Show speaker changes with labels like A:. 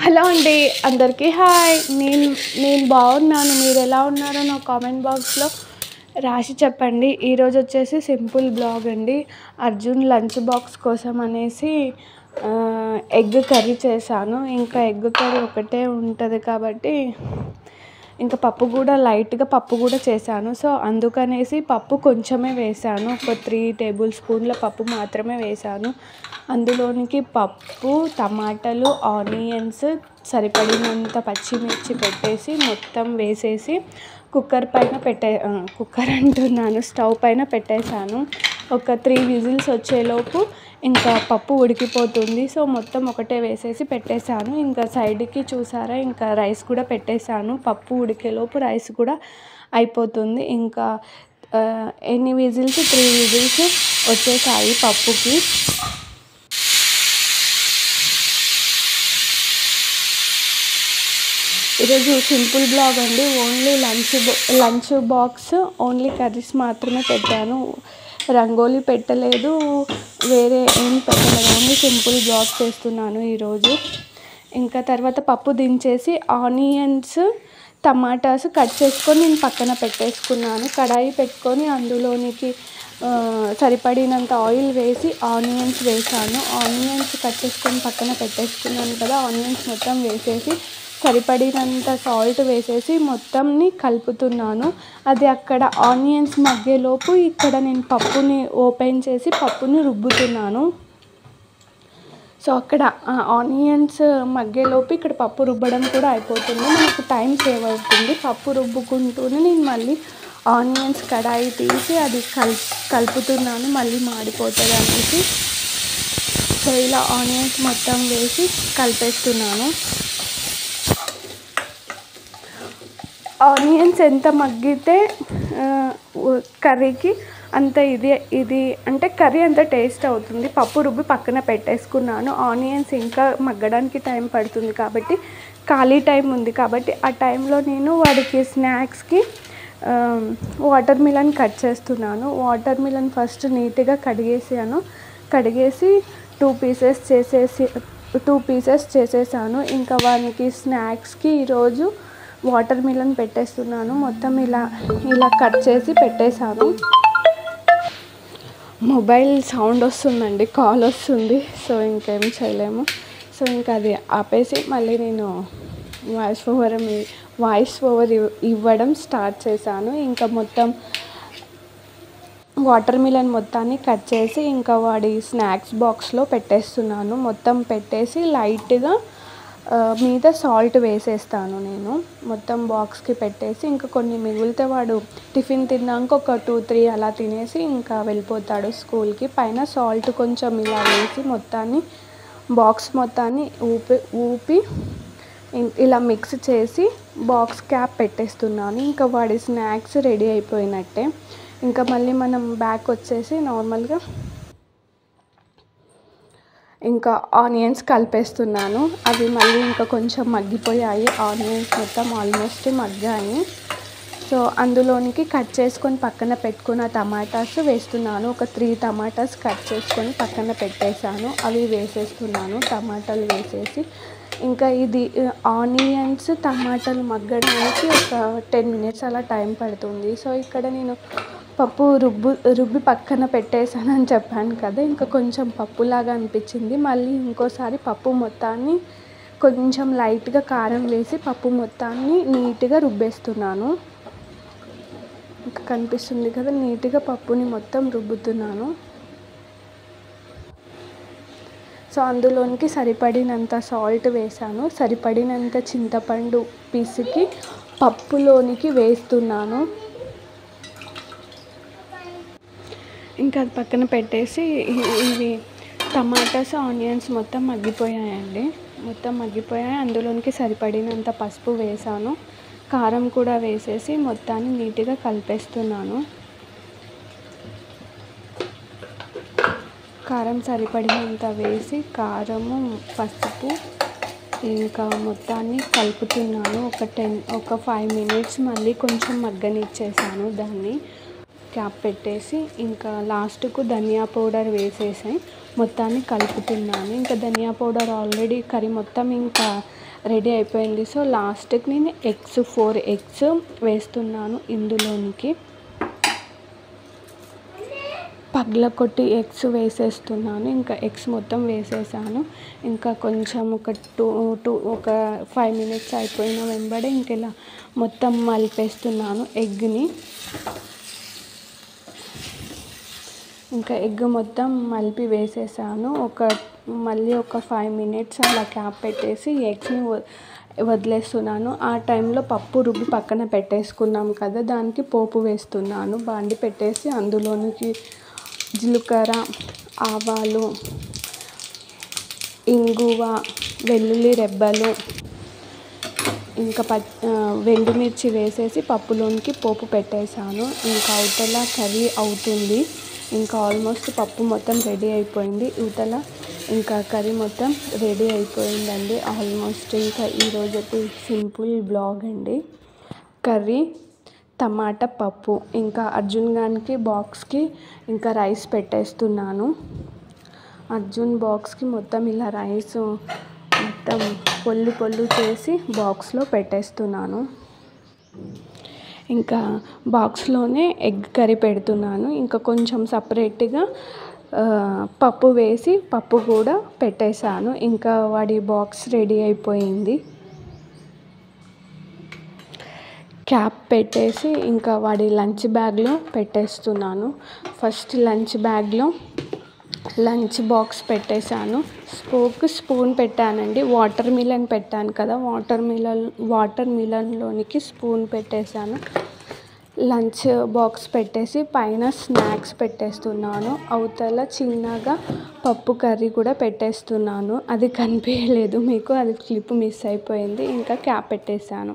A: Hello అండి, అందరికీ hi. నేను బాగున్నాను. మీరు ఎలా ఉన్నారో నా కామెంట్ బాక్స్లో రాసి చెప్పండి. ఈరోజు వచ్చేసి సింపుల్ బ్లాగ్ అండి. అర్జున్ లంచ్ బాక్స్ కోసం అనేసి ఎగ్ కర్రీ చేశాను. ఇంకా ఎగ్ కర్రీ ఒకటే ఉంటుంది కాబట్టి ఇంకా పప్పు కూడా లైట్గా పప్పు కూడా చేశాను. సో అందుకనేసి పప్పు కొంచెమే వేసాను. ఒక 3 టేబుల్ స్పూన్ల పప్పు మాత్రమే వేసాను. అందులోనికి పప్పు, టమాటాలు, ఆనియన్స్, సరిపడినంత పచ్చిమిర్చి పెట్టేసి మొత్తం వేసేసి స్టవ్ పైన పెట్టేశాను. ఒక 3 విజిల్స్ వచ్చేలోపు ఇంకా పప్పు ఉడికిపోతుంది. సో మొత్తం ఒకటే వేసేసి పెట్టేశాను. ఇంకా సైడ్కి చూసారా, ఇంకా రైస్ కూడా పెట్టేశాను. పప్పు ఉడికేలోపు రైస్ కూడా అయిపోతుంది. ఇంకా ఎన్ని విజిల్స్, 3 విజిల్స్ వచ్చేసాయి పప్పుకి. ఈరోజు సింపుల్ బ్లాగ్ అండి. Only lunch box, only curries మాత్రమే పెట్టాను. రంగోలీ పెట్టలేదు, వేరే ఏం పెట్టలేదు. ఓన్లీ సింపుల్ బ్లాగ్ చేస్తున్నాను ఈరోజు. ఇంకా తర్వాత పప్పు దించేసి ఆనియన్స్, టమాటాస్ కట్ చేసుకొని నేను పక్కన పెట్టేసుకున్నాను. కడాయి పెట్టుకొని అందులోనికి సరిపడినంత ఆయిల్ వేసి ఆనియన్స్ వేసాను. ఆనియన్స్ కట్ చేసుకొని పక్కన పెట్టేసుకున్నాను కదా, ఆనియన్స్ మొత్తం వేసేసి సరిపడినంత సాల్ట్ వేసేసి మొత్తంని కలుపుతున్నాను. అది అక్కడ ఆనియన్స్ మగ్గేలోపు ఇక్కడ నేను పప్పుని ఓపెన్ చేసి పప్పుని రుబ్బుతున్నాను. సో అక్కడ ఆనియన్స్ మగ్గేలోపు ఇక్కడ పప్పు రుబ్బడం కూడా అయిపోతుంది. మనకు టైం సేవ్ అవుతుంది. పప్పు రుబ్బుకుంటూనే నేను మళ్ళీ ఆనియన్స్ కడాయి తీసి అది కలుపుతున్నాను, మళ్ళీ మాడిపోతుంది అనేసి. సో ఇలా ఆనియన్స్ మొత్తం వేసి కలిపేస్తున్నాను. ఆనియన్స్ ఎంత మగ్గితే కర్రీకి అంత ఇది అంటే కర్రీ అంత టేస్ట్ అవుతుంది. పప్పు రుబ్బి పక్కన పెట్టేసుకున్నాను. ఆనియన్స్ ఇంకా మగ్గడానికి టైం పడుతుంది కాబట్టి, ఖాళీ టైం ఉంది కాబట్టి ఆ టైంలో నేను వాడికి స్నాక్స్కి వాటర్ మిలన్ కట్ చేస్తున్నాను. వాటర్ మిలన్ ఫస్ట్ నీట్గా కడిగేసి 2 పీసెస్ చేసేసాను. ఇంకా వానికి స్నాక్స్కి ఈరోజు వాటర్ మిలన్ పెట్టేస్తున్నాను. మొత్తం ఇలా కట్ చేసి పెట్టేశాను. మొబైల్ సౌండ్ వస్తుందండి, కాల్ వస్తుంది. సో ఇంకేం చేయలేము. సో ఇంకా అది ఆపేసి మళ్ళీ నేను వాయిస్ ఓవర్ ఇవ్వడం స్టార్ట్ చేశాను. ఇంకా మొత్తం వాటర్ మిలన్ మొత్తాన్ని కట్ చేసి ఇంకా వాడి స్నాక్స్ బాక్స్లో పెట్టేస్తున్నాను. మొత్తం పెట్టేసి లైట్గా మీద సాల్ట్ వేసేస్తాను నేను. మొత్తం బాక్స్కి పెట్టేసి ఇంకా కొన్ని మిగిలితే వాడు టిఫిన్ తిన్నాక ఒక 2-3 అలా తినేసి ఇంకా వెళ్ళిపోతాడు స్కూల్కి. పైన సాల్ట్ కొంచెం ఇలా వేసి బాక్స్ మొత్తాన్ని ఊపి ఇలా మిక్స్ చేసి బాక్స్ క్యాప్ పెట్టేస్తున్నాను. ఇంకా వాడి స్నాక్స్ రెడీ అయిపోయినట్టే. ఇంకా మళ్ళీ మనం బ్యాక్ వచ్చేసి నార్మల్గా ఇంకా ఆనియన్స్ కలిపేస్తున్నాను. అవి మళ్ళీ ఇంకా కొంచెం మగ్గిపోయాయి. ఆనియన్స్ మొత్తం ఆల్మోస్ట్ మగ్గాయి. సో అందులోనికి కట్ చేసుకొని పక్కన పెట్టుకున్న టమాటాస్ వేస్తున్నాను. ఒక 3 టమాటాస్ కట్ చేసుకొని పక్కన పెట్టేశాను. అవి వేసేస్తున్నాను. టమాటాలు వేసేసి ఇంకా ఇది ఆనియన్స్, టమాటాలు మగ్గడానికి ఒక 10 మినిట్స్ అలా టైం పడుతుంది. సో ఇక్కడ నేను పప్పు రుబ్బి పక్కన పెట్టేశానని చెప్పాను కదా, ఇంకా కొంచెం పప్పులాగా అనిపించింది. మళ్ళీ ఇంకోసారి పప్పు మొత్తాన్ని కొంచెం లైట్గా కారం వేసి పప్పు మొత్తాన్ని నీట్గా రుబ్బేస్తున్నాను. ఇంకా కనిపిస్తుంది కదా, నీట్గా పప్పుని మొత్తం రుబ్బుతున్నాను. సో అందులోనికి సరిపడినంత సాల్ట్ వేసాను. సరిపడినంత చింతపండు పిసికి పప్పులోనికి వేస్తున్నాను. ఇంకా అది పక్కన పెట్టేసి ఇవి టమాటాస్, ఆనియన్స్ మొత్తం మగ్గిపోయాయండి. అందులోనికి సరిపడినంత పసుపు వేసాను. కారం కూడా వేసేసి మొత్తాన్ని నీట్గా కలిపేస్తున్నాను. కారం సరిపడినంత వేసి కారము, పసుపు ఇంకా మొత్తాన్ని కలుపుతున్నాను. ఒక 5 మినిట్స్ మళ్ళీ కొంచెం మగ్గనిచ్చేసాను. దాన్ని క్యాప్ పెట్టేసి ఇంకా లాస్ట్కు ధనియా పౌడర్ వేసేసి మొత్తాన్ని కలుపుతున్నాను. ఇంకా ధనియా పౌడర్ ఆల్రెడీ కర్రీ మొత్తం ఇంకా రెడీ అయిపోయింది. సో లాస్ట్కి నేను 4 ఎగ్స్ వేస్తున్నాను ఇందులోనికి. పగలకొట్టి ఎగ్స్ వేసేస్తున్నాను. ఇంకా ఎగ్స్ మొత్తం వేసేసాను. ఇంకా కొంచెం ఒక 5 మినిట్స్ అయిపోయిన వెంబడే ఇంక ఇలా మొత్తం కలిపేస్తున్నాను ఎగ్ని. ఇంకా ఎగ్ మొత్తం కలిపి వేసేసాను. మళ్ళీ ఒక 5 మినిట్స్ అలా క్యాప్ పెట్టేసి ఎగ్స్ని వదిలేస్తున్నాను. ఆ టైంలో పప్పు రుబ్బి పక్కన పెట్టేసుకున్నాం కదా, దానికి పోపు వేస్తున్నాను. బాండి పెట్టేసి అందులోనికి జీలకర్ర, ఆవాలు, ఇంగువ, వెల్లుల్లి రెబ్బలు, ఇంకా ఎండుమిర్చి వేసేసి పప్పులోనికి పోపు పెట్టేశాను. ఇంకా అవతల కర్రీ అవుతుంది. ఇంకా ఆల్మోస్ట్ పప్పు మొత్తం రెడీ అయిపోయింది. ఇవతల ఇంకా కర్రీ మొత్తం రెడీ అయిపోయిందండి ఆల్మోస్ట్. ఇంకా ఈరోజు సింపుల్ బ్లాగ్ అండి. కర్రీ, టమాటా పప్పు. ఇంకా అర్జున్ గానికి బాక్స్కి ఇంకా రైస్ పెట్టేస్తున్నాను. అర్జున్ బాక్స్కి మొత్తం ఇలా రైస్ మొత్తం పొల్లు చేసి బాక్స్లో పెట్టేస్తున్నాను. ఇంకా బాక్స్లోనే ఎగ్ కర్రీ పెడుతున్నాను. ఇంకా కొంచెం సపరేట్గా పప్పు వేసి పప్పు కూడా పెట్టేశాను. ఇంకా వాడి బాక్స్ రెడీ అయిపోయింది. క్యాప్ పెట్టేసి ఇంకా వాడి లంచ్ బ్యాగ్లో పెట్టేస్తున్నాను. ఫస్ట్ లంచ్ బ్యాగ్లో లంచ్ బాక్స్ పెట్టేశాను. స్పూన్ పెట్టానండి. వాటర్ మిలన్ పెట్టాను కదా, వాటర్ మిలన్లోనికి స్పూన్ పెట్టేశాను. లంచ్ బాక్స్ పెట్టేసి పైన స్నాక్స్ పెట్టేస్తున్నాను. అవతల చిన్నగా పప్పు కర్రీ కూడా పెట్టేస్తున్నాను. అది కనిపించలేదు మీకు, అది క్లిప్ మిస్ అయిపోయింది. ఇంకా క్యాప్ పెట్టేశాను.